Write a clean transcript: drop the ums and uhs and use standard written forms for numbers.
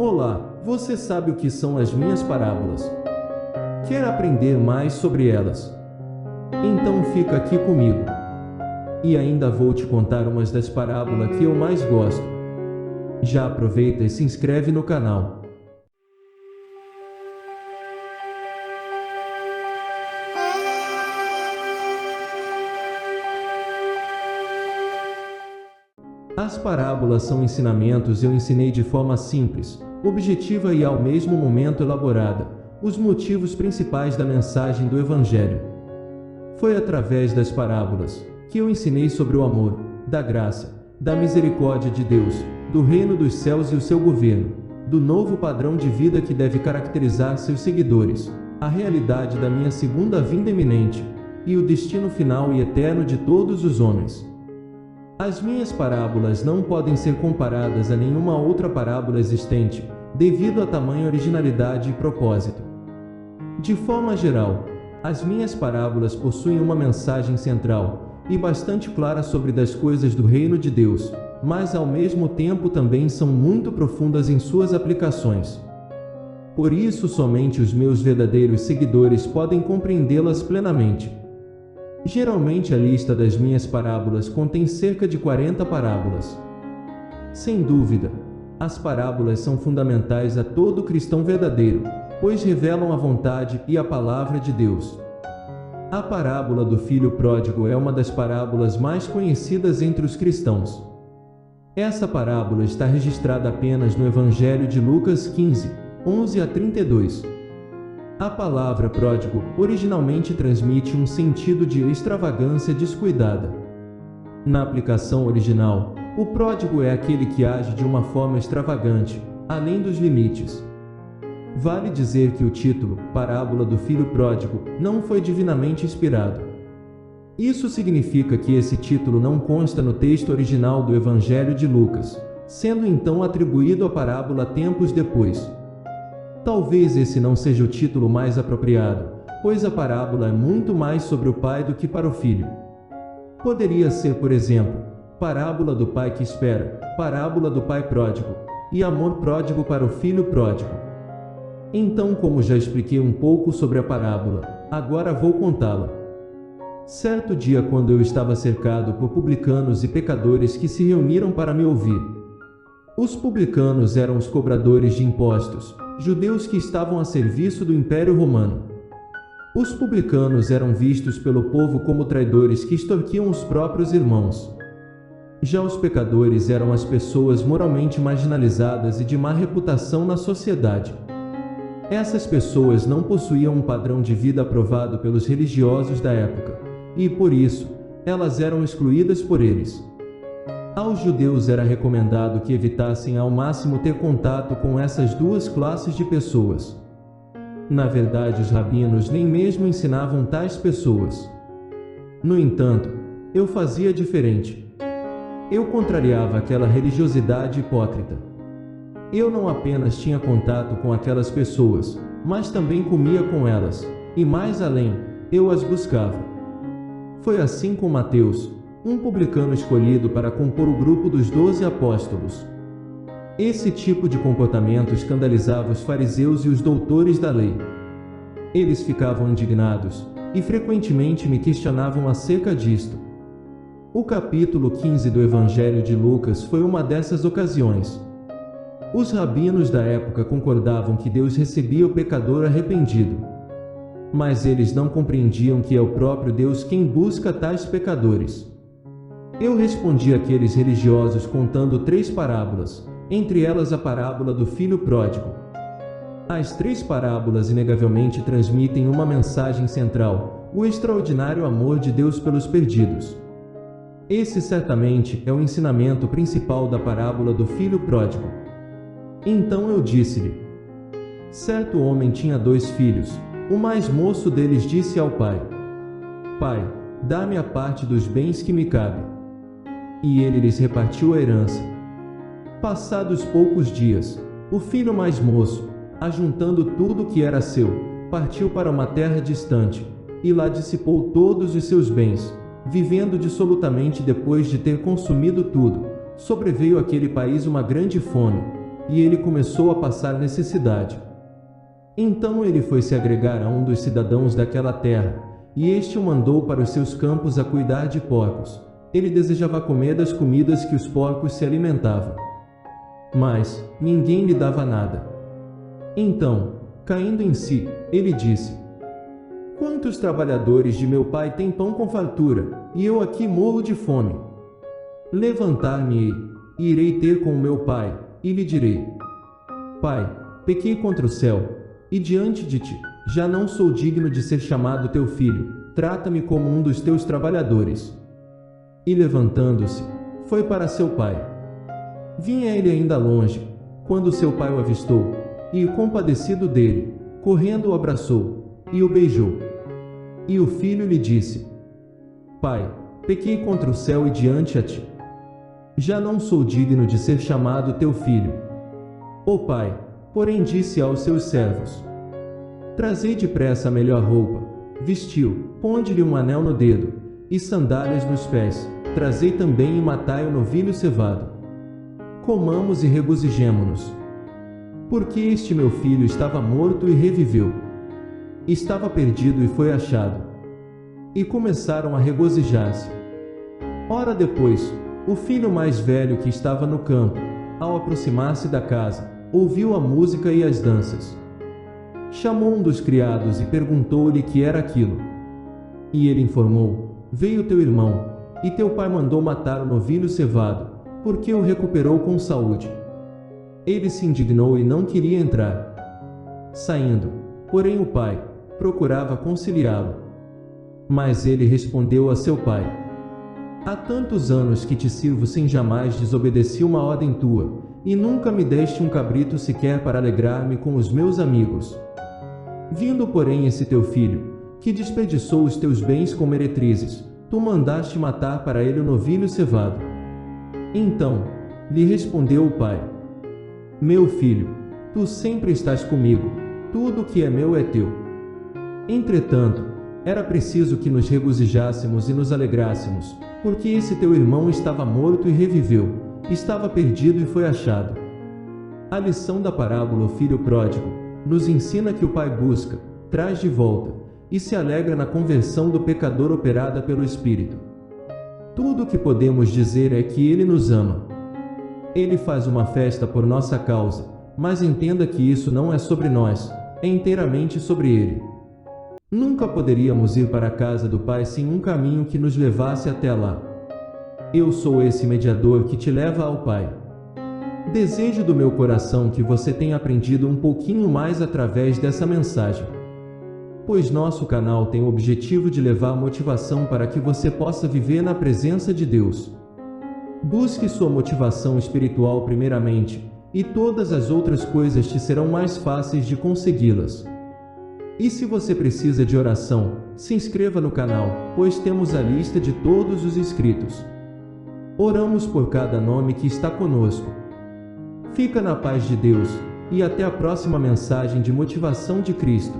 Olá, você sabe o que são as minhas parábolas? Quer aprender mais sobre elas? Então fica aqui comigo. E ainda vou te contar umas das parábolas que eu mais gosto. Já aproveita e se inscreve no canal. As parábolas são ensinamentos. Eu ensinei de forma simples, objetiva e ao mesmo momento elaborada, os motivos principais da mensagem do Evangelho. Foi através das parábolas que eu ensinei sobre o amor, da graça, da misericórdia de Deus, do reino dos céus e o seu governo, do novo padrão de vida que deve caracterizar seus seguidores, a realidade da minha segunda vinda iminente, e o destino final e eterno de todos os homens. As minhas parábolas não podem ser comparadas a nenhuma outra parábola existente, devido à tamanha originalidade e propósito. De forma geral, as minhas parábolas possuem uma mensagem central e bastante clara sobre das coisas do reino de Deus, mas ao mesmo tempo também são muito profundas em suas aplicações. Por isso, somente os meus verdadeiros seguidores podem compreendê-las plenamente. Geralmente a lista das minhas parábolas contém cerca de 40 parábolas. Sem dúvida, as parábolas são fundamentais a todo cristão verdadeiro, pois revelam a vontade e a palavra de Deus. A parábola do filho pródigo é uma das parábolas mais conhecidas entre os cristãos. Essa parábola está registrada apenas no Evangelho de Lucas 15, 11 a 32. A palavra pródigo originalmente transmite um sentido de extravagância descuidada. Na aplicação original, o pródigo é aquele que age de uma forma extravagante, além dos limites. Vale dizer que o título, Parábola do Filho Pródigo, não foi divinamente inspirado. Isso significa que esse título não consta no texto original do Evangelho de Lucas, sendo então atribuído à parábola tempos depois. Talvez esse não seja o título mais apropriado, pois a parábola é muito mais sobre o pai do que para o filho. Poderia ser, por exemplo, parábola do pai que espera, parábola do pai pródigo, e amor pródigo para o filho pródigo. Então, como já expliquei um pouco sobre a parábola, agora vou contá-la. Certo dia, quando eu estava cercado por publicanos e pecadores que se reuniram para me ouvir. Os publicanos eram os cobradores de impostos, judeus que estavam a serviço do Império Romano. Os publicanos eram vistos pelo povo como traidores que extorquiam os próprios irmãos. Já os pecadores eram as pessoas moralmente marginalizadas e de má reputação na sociedade. Essas pessoas não possuíam um padrão de vida aprovado pelos religiosos da época, e, por isso, elas eram excluídas por eles. Aos judeus era recomendado que evitassem ao máximo ter contato com essas duas classes de pessoas. Na verdade, os rabinos nem mesmo ensinavam tais pessoas. No entanto, eu fazia diferente. Eu contrariava aquela religiosidade hipócrita. Eu não apenas tinha contato com aquelas pessoas, mas também comia com elas, e mais além, eu as buscava. Foi assim com Mateus, um publicano escolhido para compor o grupo dos 12 apóstolos. Esse tipo de comportamento escandalizava os fariseus e os doutores da lei. Eles ficavam indignados e frequentemente me questionavam acerca disto. O capítulo 15 do Evangelho de Lucas foi uma dessas ocasiões. Os rabinos da época concordavam que Deus recebia o pecador arrependido. Mas eles não compreendiam que é o próprio Deus quem busca tais pecadores. Eu respondi àqueles religiosos contando 3 parábolas, entre elas a parábola do filho pródigo. As 3 parábolas inegavelmente transmitem uma mensagem central, o extraordinário amor de Deus pelos perdidos. Esse certamente é o ensinamento principal da parábola do filho pródigo. Então eu disse-lhe: certo homem tinha 2 filhos. O mais moço deles disse ao pai: Pai, dá-me a parte dos bens que me cabe. E ele lhes repartiu a herança. Passados poucos dias, o filho mais moço, ajuntando tudo o que era seu, partiu para uma terra distante, e lá dissipou todos os seus bens, vivendo dissolutamente. Depois de ter consumido tudo, sobreveio àquele país uma grande fome, e ele começou a passar necessidade. Então ele foi se agregar a um dos cidadãos daquela terra, e este o mandou para os seus campos a cuidar de porcos. Ele desejava comer das comidas que os porcos se alimentavam. Mas ninguém lhe dava nada. Então, caindo em si, ele disse: quantos trabalhadores de meu pai têm pão com fartura, e eu aqui morro de fome? Levantar-me-ei, e irei ter com o meu pai, e lhe direi: Pai, pequei contra o céu, e diante de ti, já não sou digno de ser chamado teu filho, trata-me como um dos teus trabalhadores. E levantando-se, foi para seu pai. Vinha ele ainda longe, quando seu pai o avistou, e, compadecido dele, correndo o abraçou, e o beijou. E o filho lhe disse: Pai, pequei contra o céu e diante a ti. Já não sou digno de ser chamado teu filho. O pai, porém, disse aos seus servos: trazei depressa a melhor roupa, vestiu, ponde-lhe um anel no dedo, e sandálias nos pés, trazei também e matai o novilho cevado. Comamos e regozijemo-nos. Porque este meu filho estava morto e reviveu. Estava perdido e foi achado. E começaram a regozijar-se. Ora depois, o filho mais velho que estava no campo, ao aproximar-se da casa, ouviu a música e as danças. Chamou um dos criados e perguntou-lhe que era aquilo. E ele informou: veio teu irmão, e teu pai mandou matar o novilho cevado, porque o recuperou com saúde. Ele se indignou e não queria entrar. Saindo, porém, o pai procurava conciliá-lo. Mas ele respondeu a seu pai: há tantos anos que te sirvo sem jamais desobedeci uma ordem tua, e nunca me deste um cabrito sequer para alegrar-me com os meus amigos. Vindo, porém, esse teu filho, que desperdiçou os teus bens com meretrizes, tu mandaste matar para ele o novilho cevado. Então lhe respondeu o pai: meu filho, tu sempre estás comigo, tudo o que é meu é teu. Entretanto, era preciso que nos regozijássemos e nos alegrássemos, porque esse teu irmão estava morto e reviveu, estava perdido e foi achado. A lição da parábola O Filho Pródigo nos ensina que o pai busca, traz de volta, e se alegra na conversão do pecador operada pelo Espírito. Tudo o que podemos dizer é que ele nos ama. Ele faz uma festa por nossa causa, mas entenda que isso não é sobre nós, é inteiramente sobre ele. Nunca poderíamos ir para a casa do Pai sem um caminho que nos levasse até lá. Eu sou esse mediador que te leva ao Pai. Desejo do meu coração que você tenha aprendido um pouquinho mais através dessa mensagem, pois nosso canal tem o objetivo de levar motivação para que você possa viver na presença de Deus. Busque sua motivação espiritual primeiramente, e todas as outras coisas te serão mais fáceis de consegui-las. E se você precisa de oração, se inscreva no canal, pois temos a lista de todos os inscritos. Oramos por cada nome que está conosco. Fica na paz de Deus, e até a próxima mensagem de motivação de Cristo.